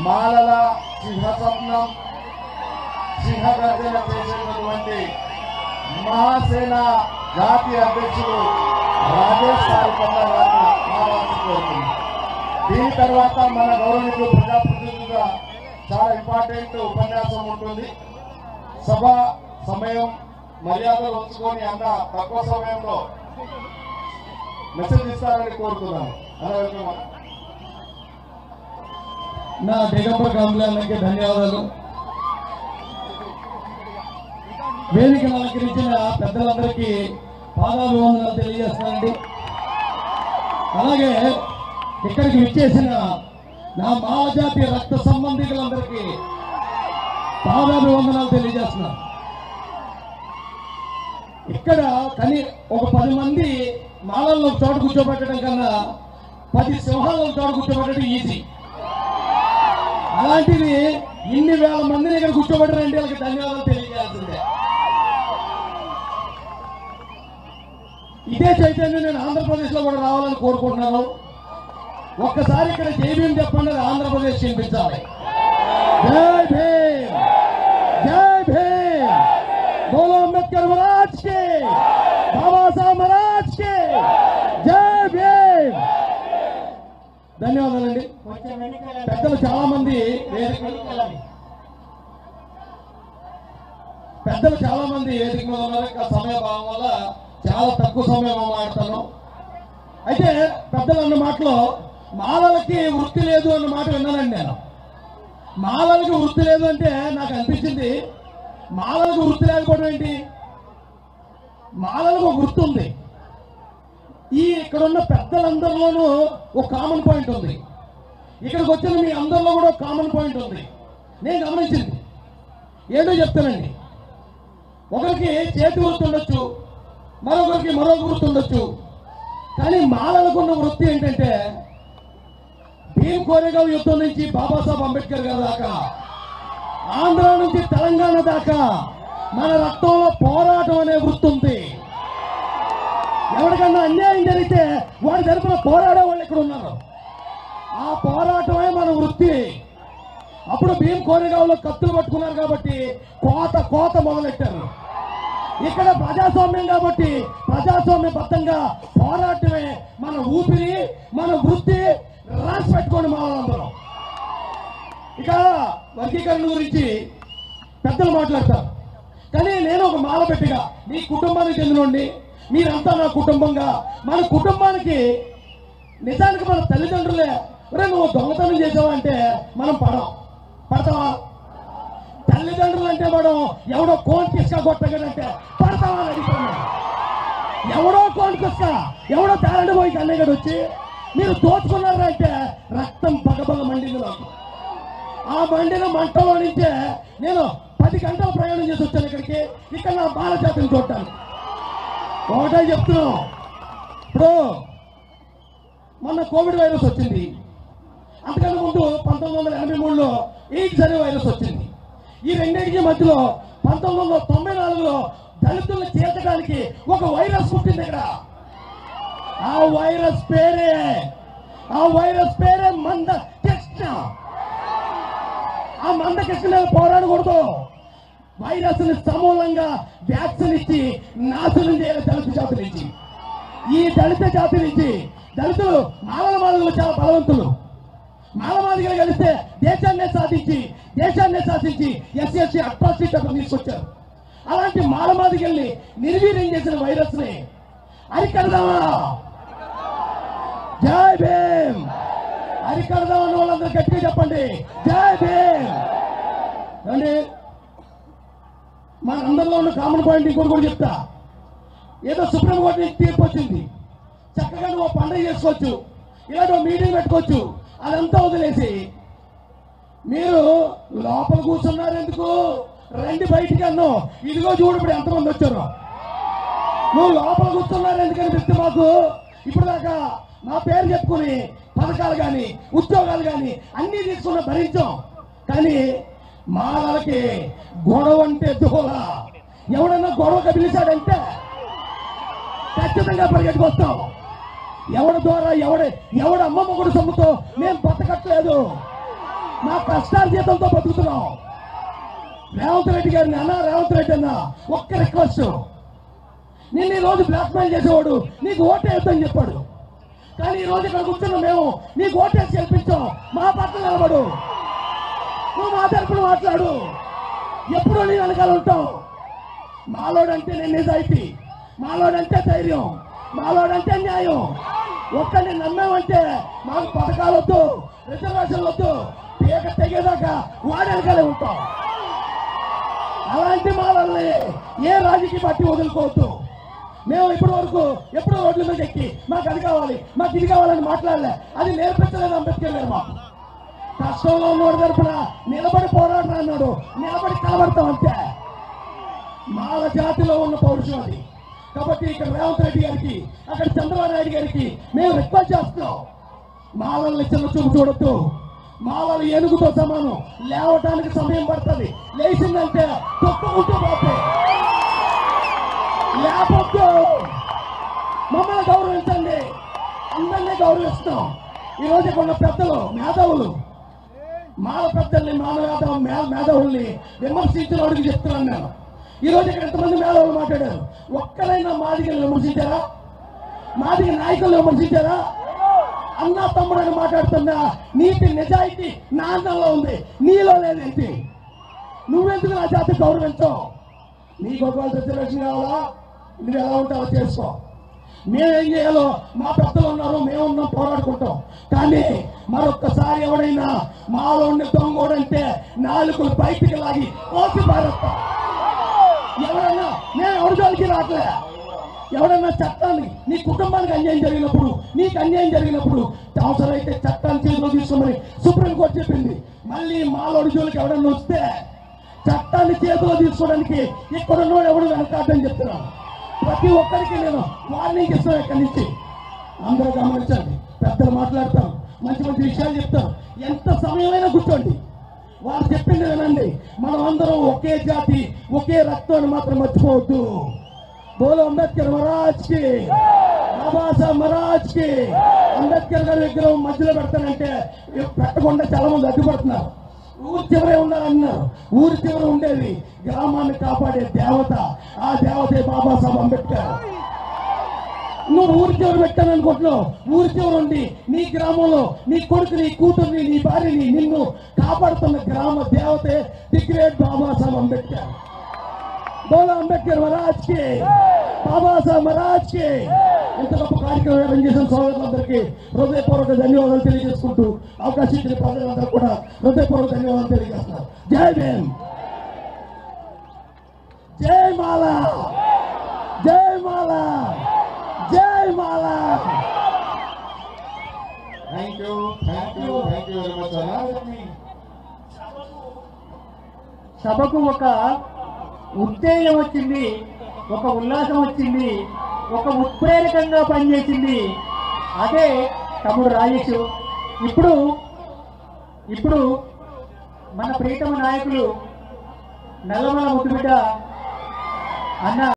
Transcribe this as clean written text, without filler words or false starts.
మాలల సింహస్వప్నం సింహగర్జన చేసినటువంటి మహాసేన జాతీయ అధ్యక్షుడు రాజేష్ సాల్కొండ గారిని మాట్లాడాలని కోరుతున్నాం. దీని తర్వాత మన గౌరవనీయులు ప్రజాప్రతినిధులుగా చాలా ఇంపార్టెంట్ ఉపన్యాసం ఉంటుంది. సభ సమయం మర్యాదలు ఉంచుకొని అంత తక్కువ సమయంలో మెసేజ్ ఇస్తారని కోరుతున్నాను. నా దిగంబర్ కాంబ్లానికి ధన్యవాదాలు. వేదికను అలంకరించిన పెద్దలందరికీ పాదాభివందనాలు తెలియజేస్తానండి. అలాగే ఇక్కడికి విచ్చేసిన నా మాలజాతి రక్త సంబంధికులందరికీ పాదాభివందనాలు తెలియజేస్తున్నాను. ఇక్కడ ఒక 10 మంది మాలల్లో చోటు కూర్చోబెట్టడం కన్నా 10 సింహాల్లో చోటు కూర్చోబెట్టడం ఈజీ. అలాంటిది ఇన్ని వేల మందిని ఇక్కడ కూర్చోబెట్టారంటే వాళ్ళకి ధన్యవాదాలు తెలియజేయాల్సిందే. ఇదే చైతన్యం నేను ఆంధ్రప్రదేశ్ లో కూడా రావాలని కోరుకుంటున్నాను. ఒక్కసారి ఇక్కడ జై భీమ్ చెప్పండి, ఆంధ్రప్రదేశ్ వినిపించాలి. జై భీమ్, జై భీమ్, బోలో అంబేద్కర్ మహారాజ్ కి, బాబాసాహెబ్ మహారాజ్ కి జై భీమ్. ధన్యవాదాలండి. పెద్దలు చాలా మంది వేదిక మీద ఉన్నారు. సమయభావం వల్ల చాలా తక్కువ సమయం మాట్లాడతాను. అయితే పెద్దలు అన్న మాటలో మాలలకి వృత్తి లేదు అన్న మాట విన్నానండి నేను. మాలలకి వృత్తి లేదు అంటే నాకు అనిపించింది, మాలలకు వృత్తి లేకపోవడం ఏంటి? మాలలకు ఒక వృత్తి ఉంది. ఇక్కడ ఉన్న పెద్దలందరిలోనూ ఒక కామన్ పాయింట్ ఉంది. ఇక్కడికి వచ్చిన మీ అందరిలో కూడా ఒక కామన్ పాయింట్ ఉంది. నేను గమనించింది ఏంటో చెప్తానండి. ఒకరికి చేతి వృత్తి ఉండొచ్చు, మరొకరికి మరొక వృత్తి ఉండొచ్చు. కానీ మాలలకు ఉన్న వృత్తి ఏంటంటే భీమ్ కోరేగావ్ యుద్ధం నుంచి బాబాసాహెబ్ అంబేద్కర్ గారి దాకా, ఆంధ్ర నుంచి తెలంగాణ దాకా మన రక్తంలో పోరాటం అనే వృత్తి ఉంది. ఎవరికన్నా అన్యాయం జరిగితే వాడి తరపున పోరాడే వాళ్ళు ఇక్కడ ఉన్నారు. ఆ పోరాటమే మన వృత్తి. అప్పుడు భీమ్ కోరేగావ్లో కత్తులు పట్టుకున్నారు కాబట్టి కోత మొదలెట్టారు. ఇక్కడ ప్రజాస్వామ్యం కాబట్టి ప్రజాస్వామ్యబద్ధంగా పోరాటమే మన ఊపిరి, మన వృత్తి. రాసి పెట్టుకోండి మా వాళ్ళందరం. ఇక వర్గీకరణ గురించి పెద్దలు మాట్లాడతారు. కానీ నేను ఒక మాల పెట్టిగా మీ కుటుంబానికి చెందినండి, మీరంతా నా కుటుంబంగా, మన కుటుంబానికి నిజానికి మన తల్లిదండ్రులే నువ్వు దొంగతనం చేసావంటే మనం పడతావా? తల్లిదండ్రులు అంటే మనం ఎవడో కోన్ కిస్కా కొట్టగడంటే పడతావా అని అడుగుతున్నాడు. ఎవడో కోన్ కిస్కా, ఎవడో తారండి పోయి కన్నగడు వచ్చి మీరు దోచుకున్నారంటే రక్తం పగపగ మండింది నాకు. ఆ మండిన మంటలో నుంచే నేను 10 గంటల ప్రయాణం చేసి వచ్చాను ఇక్కడికి. ఇక్కడ నా బాల జాతిని చూడటాను. ఒకటే చెప్తున్నాం, ఇప్పుడు మొన్న కోవిడ్ వైరస్ వచ్చింది. అంతకన్నా ముందు 1983లో ఈడ్స్ వైరస్ వచ్చింది. ఈ రెండింటికి మధ్యలో 1994లో దళితులను చేర్చడానికి ఒక వైరస్ పుట్టింది ఇక్కడ. ఆ వైరస్ పేరే మంద కృష్ణ. ఆ మంద కృష్ణ మీద పోరాడకూడదు. వైరస్ ని సమూలంగా వ్యాక్సిన్ ఇచ్చి నాశనం చేయాలి దళిత జాతి నుంచి. ఈ దళిత జాతి నుంచి దళితులు మాలమాదిగలు చాలా బలవంతులు. మాలమాదిగలు కలిస్తే దేశాన్నే సాధించి ఎస్సీ అట్రాసిటీ చట్టం తీసుకొచ్చారు. అలాంటి మాలమాదిగల్ని నిర్వీర్యం చేసిన వైరస్ ని అరికడదామా? జై భీమ్. అరికడదామని వాళ్ళందరూ గట్టిగా చెప్పండి, జై భీమ్ అండి. మన అందరిలో ఉన్న కామన్ పాయింట్ ఇంకోటి కూడా చెప్తా. ఏదో సుప్రీంకోర్టు నుంచి తీర్పు వచ్చింది, చక్కగా నువ్వు పండుగ చేసుకోవచ్చు, ఇలాంటి మీటింగ్ పెట్టుకోవచ్చు. అదంతా వదిలేసి మీరు లోపల కూర్చున్నారు ఎందుకు? రండి బయటికి అన్నో. ఇదిగో చూడు ఇప్పుడు ఎంతమంది వచ్చారో. నువ్వు లోపల కూర్చున్నారు ఎందుకని చెప్తే మాకు ఇప్పుడు దాకా మా పేరు చెప్పుకుని పథకాలు కానీ ఉద్యోగాలు కానీ అన్నీ తీసుకున్న భరించాం. కానీ మాలకి గొడవ అంటే దోల. ఎవడన్నా గొడవగా పిలిచాడంటే ఖచ్చితంగా పరిగెట్టుకొస్తాం. ఎవడి ద్వారా ఎవడ అమ్మమ్మ కూడా సొమ్ముతో మేము బతకట్లేదు. మా కష్టార్జితంతో బతుకుతున్నాం. రేవంత్ రెడ్డి గారిని అన్నా, రేవంత్ రెడ్డి అన్న ఒక్క రిక్వెస్ట్, నిన్ను ఈ రోజు బ్లాక్ మెయిల్ చేసేవాడు నీకు ఓటేద్దని చెప్పాడు. కానీ ఈ రోజు ఇక్కడ కూర్చున్న మేము నీకు ఓటేసి గెలిపించాం. మా పట్ల నిలబడు, నువ్వు మా తరపున మాట్లాడు, ఎప్పుడూ నీ వెనకాల ఉంటాం. మాలోడంటే నేను నిజాయితీ, మాలోడంటే ధైర్యం, మాలోడంటే న్యాయం. ఒక్కడిని నమ్మామంటే మాకు పథకాలు వద్దు, రిజర్వేషన్లు వద్దు, పీక తెగేదాకా వాడి వెనకాలే ఉంటాం. అలాంటి మాలని ఏ రాజకీయ పార్టీ వదులుకోవద్దు. మేము ఇప్పటి వరకు ఎప్పుడో రోడ్ల మీద ఎక్కి మాకు అది కావాలి, మాకు ఇది కావాలని మాట్లాడలే. అది నేర్పించలేదు అంబేద్కర్ గారు. మాకు కష్టంలో ఉన్నవాడి తరపున నిలబడి పోరాడరా అన్నాడు, నిలబడి కలబడతాం అంతే. మాల జాతిలో ఉన్న పౌరుషం అది. కాబట్టి ఇక్కడ రేవంత్ రెడ్డి గారికి, అక్కడ చంద్రబాబు నాయుడు గారికి మేము రిక్వెస్ట్ చేస్తున్నాం, మాలల్ని చిన్న చూపు చూడొద్దు. మాలలు ఏనుగుతో సమానం, లేవటానికి సమయం పడుతుంది, లేచిందంటే తొక్కుకుంటూ పోతే లేకపోతే మమ్మల్ని గౌరవించండి, అందరినీ గౌరవిస్తాం. ఈ రోజు ఇక్కడ ఉన్న పెద్దలు, మేధావులు, మాల పెద్దల్ని, మేధావుల్ని విమర్శించిన వాడికి చెప్తున్నాను నేను. ఈ రోజు ఇక్కడ ఎంతమంది మేధావులు మాట్లాడారు, ఒక్కరైనా మాదిగలు విమర్శించారా? మాదిగ నాయకులు విమర్శించారా? అన్నా తమ్ముడని మాట్లాడుతున్నా నీతి నిజాయితీ నా అన్నంలో ఉంది, నీలో లేదేంటి? నువ్వెందుకు నా జాతి గౌరవించవు? నీకు ఒకవేళ రిజర్వేషన్ కావాలా, నువ్వు ఎలా ఉంటావో చేసుకో. మేమేం చేయాలో మా పెద్దలు ఉన్నారు, మేమున్నాం, పోరాడుకుంటాం. కానీ మరొక్కసారి ఎవడైనా మాలో ఉండే దొంగోడంటే నాలుగులు బయటికి లాగి కోసి పారేస్తాం. ఎవరైనా నేను ఎవరి జోలికి రావట్లే. ఎవడన్నా చట్టాన్ని, నీ కుటుంబానికి అన్యాయం జరిగినప్పుడు, నీకు అన్యాయం జరిగినప్పుడు అవసరమైతే చట్టాన్ని చేతిలో తీసుకోమని సుప్రీంకోర్టు చెప్పింది. మళ్ళీ మాలోడి జోలికి ఎవడన్నా వస్తే చట్టాన్ని చేతిలో తీసుకోవడానికి ఇక్కడ ఉన్నవాడు ఎవడు వెనకాడని చెప్తున్నాను. ప్రతి ఒక్కరికి నేను వార్నింగ్ ఇస్తాను. ఇక్కడి నుంచి అందరూ గమనించండి, పెద్దలు మాట్లాడతారు, మంచి మంచి విషయాలు చెప్తారు. ఎంత సమయమైనా కూర్చోండి, వారు చెప్పింది వినండి. మనం అందరం ఒకే జాతి, ఒకే రక్తం అని మాత్రం మర్చిపోవద్దు. బోలో అంబేద్కర్ మహారాజ్ కి, బాబాసాహెబ్ మహారాజ్ కి. అంబేద్కర్ గారి విగ్రహం మధ్యలో పెడతానంటే పెట్టకుండా చాలా మంది అడ్డుపడుతున్నారు. ఊరి చివరే ఉండాలన్నారు. ఊరి చివర ఉండేది గ్రామాన్ని కాపాడే దేవత, ఆ దేవతే బాబాసాహెబ్ అంబేద్కర్. నువ్వు ఊరి చివర పెట్టాననుకుంటున్నావు. ఊరి చివర ఉండి నీ గ్రామంలో నీ కొడుకుని, కూతుర్ని, నీ భార్యని, నిన్ను కాపాడుతున్న గ్రామ దేవతే ది గ్రేట్ బాబాసాహెబ్ అంబేద్కర్. బోలో అంబేద్కర్ మహారాజ్ కి, బాబాసాహెబ్ మహారాజ్ కి. ఇంత గొప్ప కార్యక్రమం అరేంజ్ చేసిన సోదరులందరికీ హృదయపూర్వక ధన్యవాదాలు తెలియజేసుకుంటూ, అవకాశం ఇచ్చిన ప్రజలందరూ కూడా హృదయపూర్వక ధన్యవాదాలు తెలియజేస్తున్నారు. జై భీమ్, జై మాల, జై మాల, జై మాల. థ్యాంక్ యూ వెరీ మచ్ అన్నా. సభకు ఒక ఉత్తేజం వచ్చింది, ఒక ఉల్లాసం వచ్చింది, ఒక ఉత్ప్రేరకంగా పనిచేసింది. అదే తమ్ముడు రాజేష్. ఇప్పుడు మన ప్రీతమ నాయకులు నల్లమల ముద్దుబిడ్డ అన్న